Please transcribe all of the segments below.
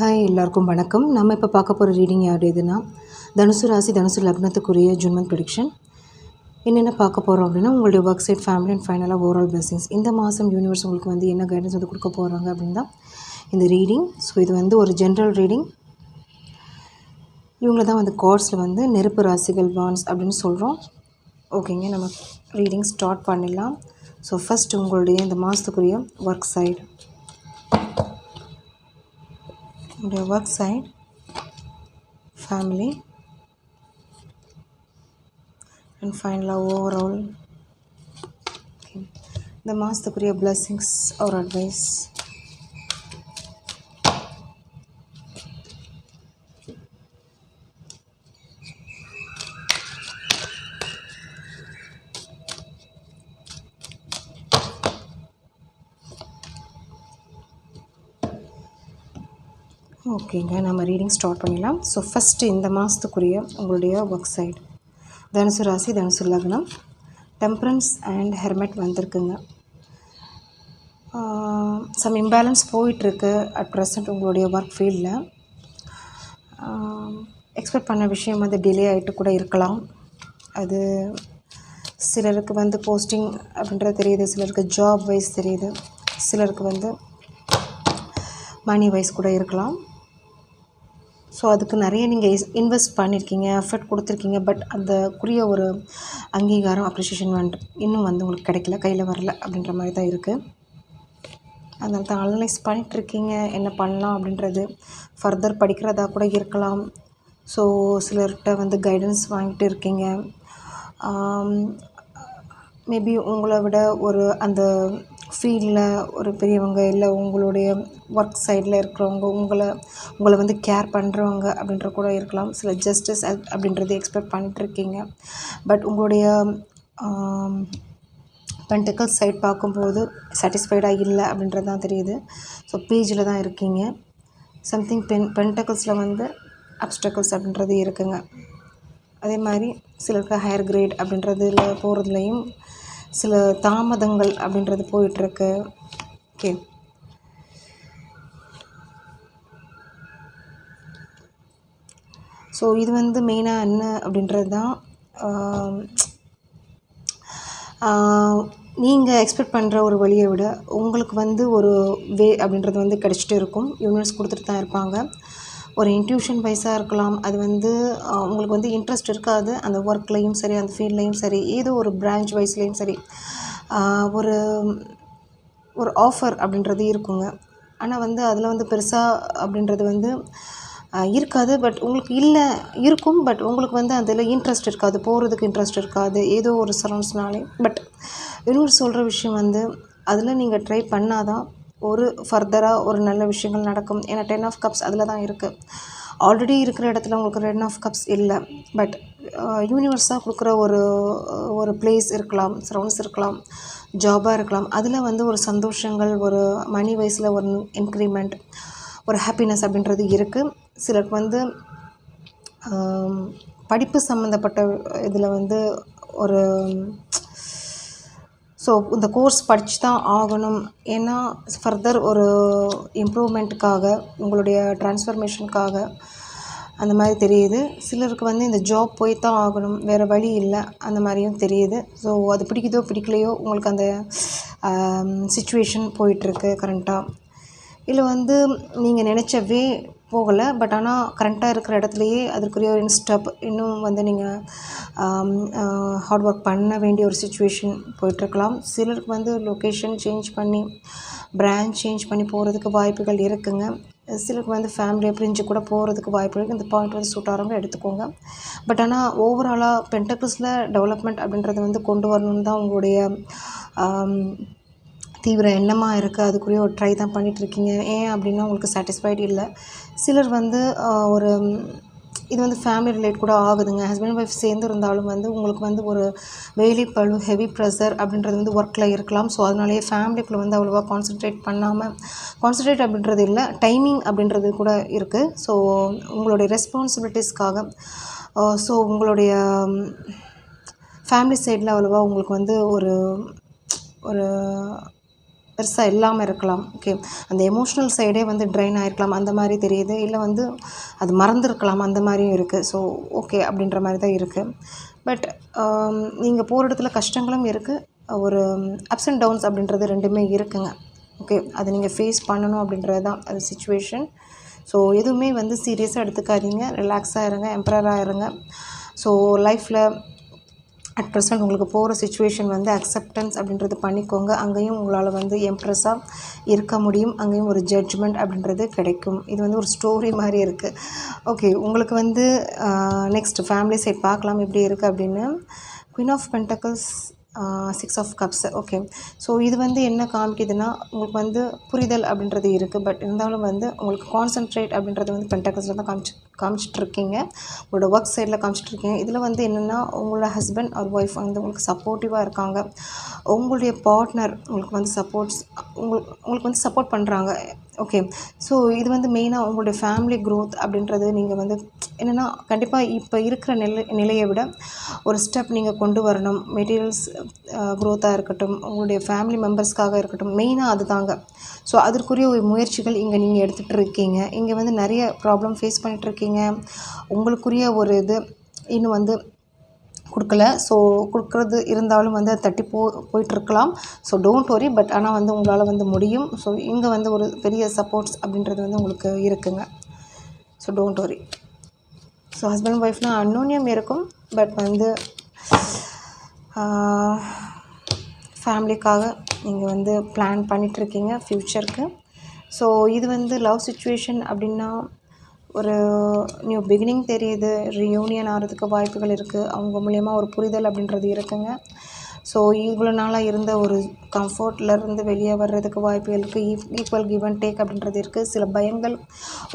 Hi எல்லாருக்கும் வணக்கம். நம்ம இப்போ பார்க்க போகிற ரீடிங் யாருடையதுன்னா தனுசு ராசி தனுசு லக்னத்துக்குரிய ஜூன் மந்த் ப்ரெடிக்ஷன். என்னென்ன பார்க்க போகிறோம் அப்படின்னா உங்களுடைய ஒர்க் சைட், ஃபேமிலி அண்ட் ஃபைனலாக ஓவரால் பிளெஸிங்ஸ். இந்த மாதம் யூனிவர்ஸ் உங்களுக்கு வந்து என்ன கைடன்ஸ் வந்து கொடுக்க போகிறாங்க அப்படின்னு தான் இந்த ரீடிங். ஸோ இது வந்து ஒரு ஜென்ரல் ரீடிங். இவங்கள தான் வந்து கார்ட்ஸில் வந்து நெருப்பு ராசிகள் வான்ஸ் அப்படின்னு சொல்கிறோம். ஓகேங்க, நம்ம ரீடிங் ஸ்டார்ட் பண்ணிடலாம். ஸோ ஃபஸ்ட் உங்களுடைய இந்த மாதத்துக்குரிய ஒர்க் சைடு, உங்களுடைய ஒர்க் சைட், ஃபேமிலி அண்ட் ஃபைனலாக ஓவரால் இந்த மாதத்துக்குரிய பிளெஸிங்ஸ் ஆர் அட்வைஸ். ஓகேங்க, நம்ம ரீடிங் ஸ்டார்ட் பண்ணிடலாம். ஸோ ஃபஸ்ட்டு இந்த மாதத்துக்குரிய உங்களுடைய ஒர்க் சைடு, தனுசு ராசி தனுசு லக்னம், டெம்பரன்ஸ் அண்ட் ஹெர்மெட் வந்திருக்குங்க. சம் இம்பேலன்ஸ் போயிட்டுருக்கு அட் ப்ரெசண்ட் உங்களுடைய ஒர்க் ஃபீல்டில். எக்ஸ்பெக்ட் பண்ண விஷயம் வந்து டிலே ஆகிட்டு கூட இருக்கலாம். அது சிலருக்கு வந்து போஸ்டிங் அப்படின்றது தெரியுது, சிலருக்கு ஜாப் வைஸ் தெரியுது, சிலருக்கு வந்து மணி வைஸ் கூட இருக்கலாம். ஸோ அதுக்கு நிறைய நீங்கள் இன்வெஸ்ட் பண்ணியிருக்கீங்க, எஃபர்ட் கொடுத்துருக்கீங்க. பட் அதுக்குரிய ஒரு அங்கீகாரம், அப்ரிஷியேஷன் இன்னும் வந்து உங்களுக்கு கிடைக்கல, கையில் வரல அப்படின்ற மாதிரி தான் இருக்குது. அதனால தான் அனலைஸ் பண்ணிகிட்ருக்கீங்க என்ன பண்ணலாம் அப்படின்றது. ஃபர்தர் படிக்கிறதா கூட இருக்கலாம். ஸோ சிலர்கிட்ட வந்து கைடன்ஸ் வாங்கிட்டு இருக்கீங்க. மேபி உங்களை விட ஒரு அந்த ஃபீல்டில் ஒரு பெரியவங்க, இல்லை உங்களுடைய ஒர்க் சைடில் இருக்கிறவங்க உங்களை வந்து கேர் பண்ணுறவங்க அப்படின்ற கூட இருக்கலாம். சில ஜஸ்டிஸ் அப்படின்றது எக்ஸ்பெக்ட் பண்ணிட்டுருக்கீங்க. பட் உங்களுடைய பென்டக்கிள்ஸ் சைட் பார்க்கும்போது சாட்டிஸ்ஃபைடாக இல்லை அப்படின்றது தான் தெரியுது. ஸோ பேஜில் தான் இருக்கீங்க. சம்திங் பென்டக்கிள்ஸில் வந்து அப்டக்கிள்ஸ் அப்படின்றது இருக்குங்க. அதே மாதிரி சிலருக்கு ஹையர் கிரேட் அப்படின்றதுல போகிறதுலையும் சில தாமதங்கள் அப்படின்றது போயிட்டுருக்கு. ஓகே, ஸோ இது வந்து மெயினாக என்ன அப்படின்றது தான், நீங்கள் எக்ஸ்பெக்ட் பண்ணுற ஒரு வழியை விட உங்களுக்கு வந்து ஒரு வே அப்படின்றது வந்து கிடச்சிட்டு இருக்கும். யூனிவர்ஸ் கொடுத்துட்டு தான் இருப்பாங்க. ஒரு இன்ட்யூஷன் வைஸாக இருக்கலாம். அது வந்து உங்களுக்கு வந்து இன்ட்ரெஸ்ட் இருக்காது அந்த ஒர்க்லேயும் சரி, அந்த ஃபீல்ட்லேயும் சரி, ஏதோ ஒரு பிரான்ச் வைஸ்லேயும் சரி, ஒரு ஒரு ஆஃபர் அப்படின்றது இருக்குங்க. ஆனால் வந்து அதில் வந்து பெருசாக அப்படின்றது வந்து இருக்காது. பட் உங்களுக்கு இல்லை இருக்கும். பட் உங்களுக்கு வந்து அதில் இன்ட்ரெஸ்ட் இருக்காது, போகிறதுக்கு இன்ட்ரெஸ்ட் இருக்காது, ஏதோ ஒரு சரௌண்ட்ஸ்னாலே. பட் இன்னொரு சொல்கிற விஷயம் வந்து அதில் நீங்கள் ட்ரை பண்ணால் தான் ஒரு ஃபர்தராக ஒரு நல்ல விஷயங்கள் நடக்கும். ஏன்னா 10 ஆஃப் கப்ஸ் அதில் தான் இருக்குது. ஆல்ரெடி இருக்கிற இடத்துல உங்களுக்கு 10 ஆஃப் கப்ஸ் இல்லை. பட் யூனிவர்ஸாக கொடுக்குற ஒரு பிளேஸ் இருக்கலாம், சரௌண்ட்ஸ் இருக்கலாம், ஜாபாக இருக்கலாம். அதில் வந்து ஒரு சந்தோஷங்கள், ஒரு மணி வைஸில் ஒரு இன்க்ரிமெண்ட், ஒரு ஹாப்பினஸ் அப்படின்றது இருக்குது. சிலருக்கு வந்து படிப்பு சம்மந்தப்பட்ட இதில் வந்து ஒரு ஸோ இந்த கோர்ஸ் படித்து தான் ஆகணும். ஏன்னா ஃபர்தர் ஒரு இம்ப்ரூவ்மெண்ட்டுக்காக, உங்களுடைய ட்ரான்ஸ்ஃபர்மேஷனுக்காக அந்த மாதிரி தெரியுது. சிலருக்கு வந்து இந்த ஜாப் போய் தான் ஆகணும், வேறு வழி இல்லை அந்த மாதிரியும் தெரியுது. ஸோ அது பிடிக்குதோ பிடிக்கலையோ உங்களுக்கு அந்த சிச்சுவேஷன் போயிட்டுருக்கு கரண்ட்டாக. இல்லை வந்து நீங்கள் நினச்சவே போகலை. பட் ஆனால் கரண்ட்டாக இருக்கிற இடத்துலையே அதற்குரிய ஸ்டெப் இன்னும் வந்து நீங்கள் ஹார்ட் ஒர்க் பண்ண வேண்டிய ஒரு சிச்சுவேஷன் போயிட்டுருக்கலாம். சிலருக்கு வந்து லொக்கேஷன் சேஞ்ச் பண்ணி, பிரான்ச் சேஞ்ச் பண்ணி போகிறதுக்கு வாய்ப்புகள் இருக்குங்க. சிலருக்கு வந்து ஃபேமிலியை பிரிஞ்சு கூட போகிறதுக்கு வாய்ப்பு இருக்குது. இந்த பாயிண்ட் வந்து சூட் ஆகிறவங்க எடுத்துக்கோங்க. பட் ஆனால் ஓவராலாக பென்டக்கிள்ஸில் டெவலப்மெண்ட் அப்படின்றது வந்து கொண்டு வரணுன்னு தான் உங்களுடைய தீவிர எண்ணமாக இருக்குது. அதுக்குரிய ஒரு ட்ரை தான் பண்ணிகிட்ருக்கீங்க. ஏன் அப்படின்னா உங்களுக்கு சாட்டிஸ்ஃபைடு இல்லை. சிலர் வந்து ஒரு இது வந்து ஃபேமிலி ரிலேட் கூட ஆகுதுங்க. ஹஸ்பண்ட் ஒய்ஃப் சேர்ந்து இருந்தாலும் வந்து உங்களுக்கு வந்து ஒரு வேலை பளு, ஹெவி ப்ரெஷர் அப்படின்றது வந்து ஒர்க்கில் இருக்கலாம். ஸோ அதனாலேயே ஃபேமிலிக்குள்ளே வந்து அவ்வளோவா கான்சன்ட்ரேட் அப்படின்றது இல்லை, டைமிங் அப்படின்றது கூட இருக்குது. ஸோ உங்களுடைய ரெஸ்பான்சிபிலிட்டிஸ்க்காக ஸோ உங்களுடைய ஃபேமிலி சைடில் அவ்வளோவா உங்களுக்கு வந்து ஒரு பெருசாக இல்லாமல் இருக்கலாம். ஓகே, அந்த எமோஷ்னல் சைடே வந்து ட்ரைன் ஆகிருக்கலாம் அந்த மாதிரி தெரியுது. இல்லை வந்து அது மறந்துருக்கலாம் அந்த மாதிரியும் இருக்குது. ஸோ ஓகே அப்படின்ற மாதிரி தான் இருக்குது. பட் நீங்கள் போகிற இடத்துல கஷ்டங்களும் இருக்குது, ஒரு அப்ஸ் அண்ட் டவுன்ஸ் அப்படின்றது ரெண்டுமே இருக்குங்க. ஓகே, அதை நீங்கள் ஃபேஸ் பண்ணணும் அப்படின்றது தான் அது சிச்சுவேஷன். ஸோ எதுவுமே வந்து சீரியஸாக எடுத்துக்காதீங்க, ரிலாக்ஸாக இருங்க, எம்பரராக இருங்க. ஸோ லைஃப்பில் அட் ப்ரெசென்ட் உங்களுக்கு போகிற சிச்சுவேஷன் வந்து அக்செப்டன்ஸ் அப்படின்றது பண்ணிக்கோங்க. அங்கேயும் உங்களால் வந்து எம்ப்ரெஸ்ஸாக இருக்க முடியும், அங்கேயும் ஒரு ஜட்ஜ்மெண்ட் அப்படின்றது கிடைக்கும். இது வந்து ஒரு ஸ்டோரி மாதிரி இருக்குது. ஓகே, உங்களுக்கு வந்து நெக்ஸ்ட் ஃபேமிலி சைட் பார்க்கலாம் எப்படி இருக்குது அப்படின்னு. Queen of pentacles, 6 of cups. Okay, so இது வந்து என்ன காமிக்குதுன்னா உங்களுக்கு வந்து புரிதல் அப்படின்றது இருக்குது. பட் இருந்தாலும் வந்து உங்களுக்கு கான்சன்ட்ரேட் அப்படின்றது வந்து பென்டக்கிள்ஸில் தான் காமிச்சிட்ருக்கீங்க, உங்களோட ஒர்க் சைடில் காமிச்சிட்ருக்கீங்க. இதில் வந்து என்னென்னா உங்களோட ஹஸ்பண்ட் ஆர் ஒய்ஃப் வந்து உங்களுக்கு சப்போர்ட்டிவாக இருக்காங்க. உங்களுடைய பார்ட்னர் உங்களுக்கு வந்து உங்களுக்கு வந்து சப்போர்ட் பண்ணுறாங்க. ஓகே, ஸோ இது வந்து மெயினாக உங்களுடைய ஃபேமிலி க்ரோத் அப்படின்றது நீங்கள் வந்து என்னென்னா கண்டிப்பாக இப்போ இருக்கிற நிலையை விட ஒரு ஸ்டெப் நீங்கள் கொண்டு வரணும். மெட்டீரியல்ஸ் க்ரோத்தாக இருக்கட்டும், உங்களுடைய ஃபேமிலி மெம்பர்ஸ்க்காக இருக்கட்டும், மெயினாக அது தாங்க. ஸோ அதற்குரிய ஒரு முயற்சிகள் இங்கே நீங்கள் எடுத்துகிட்டு இருக்கீங்க. இங்கே வந்து நிறைய ப்ராப்ளம் ஃபேஸ் பண்ணிகிட்ருக்கீங்க. உங்களுக்குரிய ஒரு இது இன்னும் வந்து கொடுக்கல. ஸோ கொடுக்குறது இருந்தாலும் வந்து அது தட்டி போயிட்டுருக்கலாம். ஸோ டோன்ட் வரி, பட் ஆனால் வந்து உங்களால் வந்து முடியும். ஸோ இங்கே வந்து ஒரு பெரிய சப்போர்ட்ஸ் அப்படின்றது வந்து உங்களுக்கு இருக்குங்க. So don't worry. So husband ஒய்ஃப்னால் அன்னோன்யம் இருக்கும், பட் வந்து ஃபேமிலிக்காக நீங்கள் வந்து பிளான் பண்ணிகிட்ருக்கீங்க ஃப்யூச்சருக்கு. ஸோ இது வந்து லவ் சிச்சுவேஷன் அப்படின்னா ஒரு நியூ பிகினிங் தெரியுது, ரியூனியன் ஆகிறதுக்கு வாய்ப்புகள் இருக்குது. அவங்க மூலயமா ஒரு புரிதல் அப்படின்றது இருக்குங்க. ஸோ இவ்வளோ நாளாக இருந்த ஒரு கம்ஃபர்ட்லேருந்து வெளியே வர்றதுக்கு வாய்ப்புகள் இருக்குது. ஈக்குவல் கிவ் அண்ட் டேக் அப்படின்றது இருக்குது. சில பயங்கள்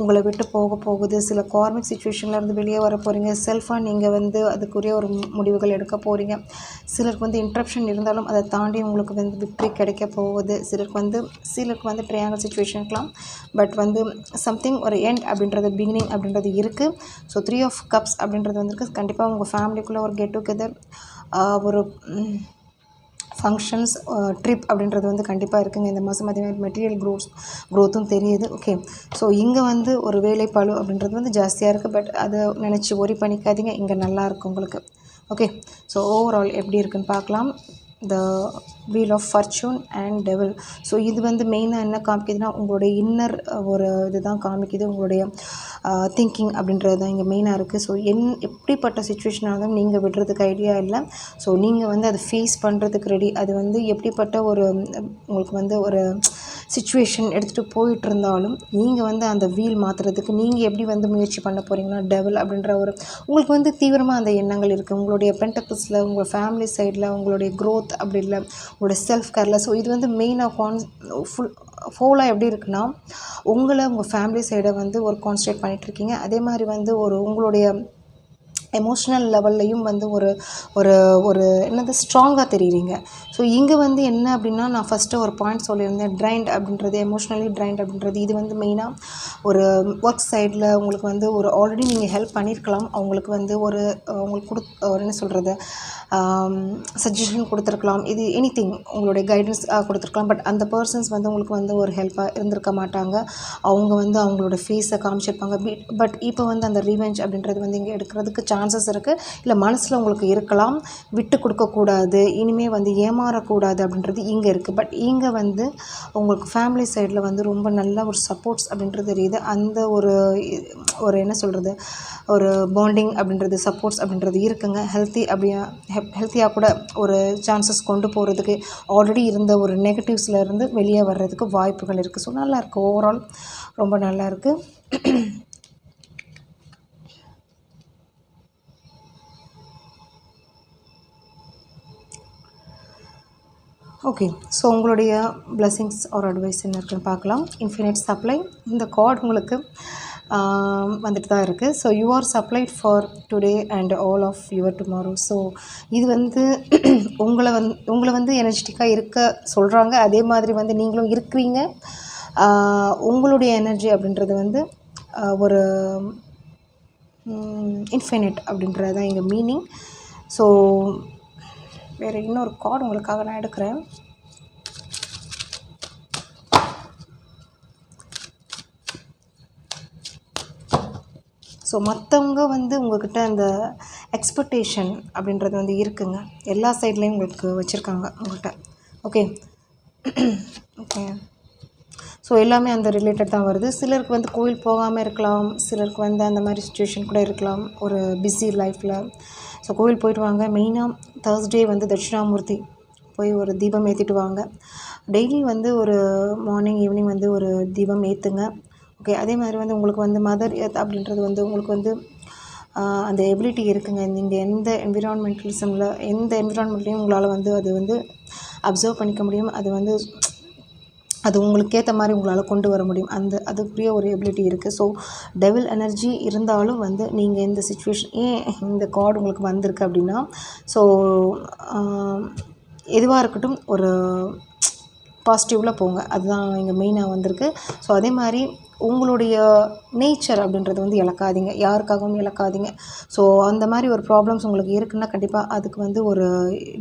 உங்களை விட்டு போகுது. சில கார்மிக் சிச்சுவேஷன்லேருந்து வெளியே வர போகிறீங்க. செல்ஃபாக நீங்கள் வந்து அதுக்குரிய ஒரு முடிவுகள் எடுக்க போகிறீங்க. சிலருக்கு வந்து இன்ட்ரப்ஷன் இருந்தாலும் அதை தாண்டி உங்களுக்கு வந்து விக்ட்ரி கிடைக்க போகுது. சிலருக்கு வந்து ட்ரையாங்கிள் சிச்சுவேஷன் இருக்கலாம், பட் வந்து சம்திங் ஒரு எண்ட் அப்படின்றது பிகினிங் அப்படின்றது இருக்குது. ஸோ 3 ஆஃப் கப்ஸ் அப்படின்றது வந்துருக்கு. கண்டிப்பாக உங்கள் ஃபேமிலிக்குள்ளே ஒரு கெட் டுகெதர், ஒரு ஃபங்க்ஷன்ஸ், ட்ரிப் அப்படின்றது வந்து கண்டிப்பாக இருக்குங்க இந்த மாதம். அதே மாதிரி மெட்டீரியல் க்ரோத்தும் தெரியுது. ஓகே, ஸோ இங்கே வந்து ஒரு வேலைப்பளு அப்படின்றது வந்து ஜாஸ்தியாக இருக்குது, பட் அதை நினச்சி ஒரி பண்ணிக்காதீங்க, இங்கே நல்லாயிருக்கும் உங்களுக்கு. ஓகே, ஸோ ஓவரால் எப்படி இருக்குன்னு பார்க்கலாம். The wheel of fortune and devil. So இது வந்து மெயினாக என்ன காமிக்குதுன்னா உங்களுடைய இன்னர் ஒரு இது தான் காமிக்குது, உங்களுடைய திங்கிங் அப்படின்றது தான் இங்கே மெயினாக இருக்குது. ஸோ எப்படிப்பட்ட சுச்சுவேஷனாக இருந்தாலும் நீங்கள் விடுறதுக்கு ஐடியா இல்லை. ஸோ நீங்கள் வந்து அதை ஃபேஸ் பண்ணுறதுக்கு ரெடி. அது வந்து எப்படிப்பட்ட ஒரு உங்களுக்கு வந்து ஒரு சிச்சுவேஷன் எடுத்துகிட்டு போயிட்டு இருந்தாலும் நீங்கள் வந்து அந்த வீல் மாற்றுறதுக்கு நீங்கள் எப்படி வந்து முயற்சி பண்ண போகிறீங்கன்னா டெவில் அப்படின்ற ஒரு உங்களுக்கு வந்து தீவிரமாக அந்த எண்ணங்கள் இருக்குது. உங்களுடைய பென்டக்கிள்ஸில், உங்கள் ஃபேமிலி சைடில், உங்களுடைய க்ரோத் அப்படி இல்லை, உங்களுடைய செல்ஃப் கேரில். ஸோ இது வந்து மெயினாக ஃபோலாக எப்படி இருக்குன்னா உங்கள் ஃபேமிலி சைடை வந்து ஒரு கான்சன்ட்ரேட் பண்ணிகிட்ருக்கீங்க. அதே மாதிரி வந்து உங்களுடைய எமோஷ்னல் லெவல்லையும் வந்து ஒரு ஒரு ஒரு என்னது ஸ்ட்ராங்காக தெரியுறீங்க. ஸோ இங்கே வந்து என்ன அப்படின்னா நான் ஃபஸ்ட்டு ஒரு பாயிண்ட் சொல்லியிருந்தேன், ட்ரைன்ட் அப்படின்றது, எமோஷ்னலி ட்ரைன்ட் அப்படின்றது. இது வந்து மெயினாக ஒரு ஒர்க் சைடில் உங்களுக்கு வந்து ஒரு ஆல்ரெடி நீங்கள் ஹெல்ப் பண்ணியிருக்கலாம். அவங்களுக்கு வந்து உங்களுக்கு ஒரு என்ன சொல்கிறது, சஜஷன் கொடுத்துருக்கலாம். இது எனிதிங் உங்களுடைய கைடன்ஸ் கொடுத்துருக்கலாம். பட் அந்த பர்சன்ஸ் வந்து உங்களுக்கு வந்து ஒரு ஹெல்ப்பாக இருந்திருக்க மாட்டாங்க. அவங்க வந்து அவங்களோட ஃபேஸை காமிச்சிருப்பாங்க. பட் இப்போ வந்து அந்த ரிவெஞ்ச் அப்படின்றது வந்து இங்கே எடுக்கிறதுக்கு சான்சஸ் இருக்குது. இல்லை மனசில் உங்களுக்கு இருக்கலாம், விட்டு கொடுக்கக்கூடாது, இனிமேல் வந்து ஏமாறக்கூடாது அப்படின்றது இங்கே இருக்குது. பட் இங்கே வந்து உங்களுக்கு ஃபேமிலி சைடில் வந்து ரொம்ப நல்ல ஒரு சப்போர்ட்ஸ் அப்படின்றது தெரியுது. அந்த ஒரு என்ன சொல்கிறது, ஒரு பாண்டிங் அப்படின்றது, சப்போர்ட்ஸ் அப்படின்றது இருக்குங்க. ஹெல்த்தியாக கூட ஒரு சான்சஸ் கொண்டு போகிறதுக்கு ஆல்ரெடி இருந்த ஒரு நெகட்டிவ்ஸில் இருந்து வெளியே வர்றதுக்கு வாய்ப்புகள் இருக்குது. ஸோ நல்லாயிருக்கு, ஓவரால் ரொம்ப நல்லாயிருக்கு. ஓகே, ஸோ உங்களுடைய பிளெஸிங்ஸ் ஆர் அட்வைஸ் என்ன இருக்குன்னு பார்க்கலாம். இன்ஃபினிட் சப்ளை, இந்த கார்டு உங்களுக்கு வந்துட்டு தான் இருக்குது. So you are supplied for today and all of your tomorrow. So இது வந்து உங்களை வந்து எனர்ஜெட்டிக்காக இருக்க சொல்கிறாங்க. அதே மாதிரி வந்து நீங்களும் இருக்கிறீங்க. உங்களுடைய எனர்ஜி அப்படின்றது வந்து ஒரு இன்ஃபினிட் அப்படின்றது தான் இங்கே மீனிங். ஸோ வேறு இன்னொரு கார்டு உங்களுக்காக நான் எடுக்கிறேன். ஸோ மற்றவங்க வந்து உங்கள்கிட்ட அந்த எக்ஸ்பெக்டேஷன் அப்படின்றது வந்து இருக்குங்க. எல்லா சைட்லேயும் உங்களுக்கு வச்சுருக்காங்க உங்கள்கிட்ட. Okay okay. ஸோ எல்லாமே அந்த ரிலேட்டட் தான் வருது. சிலருக்கு வந்து கோயில் போகாமல் இருக்கலாம், சிலருக்கு வந்து அந்த மாதிரி சுச்சுவேஷன் கூட இருக்கலாம் ஒரு பிஸி லைஃப்பில். ஸோ கோவில் போயிட்டு வாங்க. மெயினாக தேர்ஸ்டே வந்து தட்சிணாமூர்த்தி போய் ஒரு தீபம் ஏற்றிட்டு வாங்க. டெய்லி வந்து ஒரு மார்னிங் ஈவினிங் வந்து ஒரு தீபம் ஏற்றுங்க. ஓகே. அதே மாதிரி வந்து உங்களுக்கு வந்து மதர் எர்த் அப்படின்றது வந்து உங்களுக்கு வந்து அந்த எபிலிட்டி இருக்குங்க. நீங்கள் எந்த என்விரான்மெண்ட்லேயும் உங்களால் வந்து அது வந்து அப்சர்வ் பண்ணிக்க முடியும். அது வந்து அது உங்களுக்கு ஏற்ற மாதிரி உங்களால் கொண்டு வர முடியும். அதுக்குரிய ஒரு எபிலிட்டி இருக்குது. ஸோ டெவில் எனர்ஜி இருந்தாலும் வந்து நீங்கள் இந்த சிச்சுவேஷன் ஏன் இந்த கார்டு உங்களுக்கு வந்திருக்கு அப்படின்னா, ஸோ எதுவாக இருக்கட்டும் ஒரு பாசிட்டிவில் போங்க. அதுதான் இங்கே மெயினாக வந்திருக்கு. ஸோ அதே மாதிரி உங்களுடைய நேச்சர் அப்படின்றது வந்து இழக்காதீங்க, யாருக்காகவும் இழக்காதீங்க. ஸோ அந்த மாதிரி ஒரு ப்ராப்ளம்ஸ் உங்களுக்கு இருக்குன்னா கண்டிப்பாக அதுக்கு வந்து ஒரு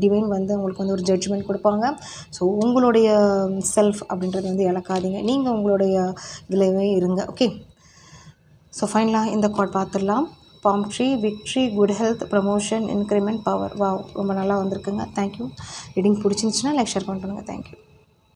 டிவைன் வந்து உங்களுக்கு வந்து ஒரு ஜட்ஜ்மெண்ட் கொடுப்பாங்க. ஸோ உங்களுடைய செல்ஃப் அப்படின்றது வந்து இழக்காதீங்க. நீங்கள் உங்களுடைய இதிலவே இருங்க. ஓகே. ஸோ ஃபைனலாக இந்த கார்ட் பார்த்துடலாம். Bomb tree, victory, good health, promotion, increment, power. Wow, ரொம்ப நல்லா வந்திருக்குங்க. தேங்க்யூ. ரீடிங் பிடிச்சிருந்துச்சுன்னா லைக் ஷேர் பண்ணுங்கள். தேங்க்யூ.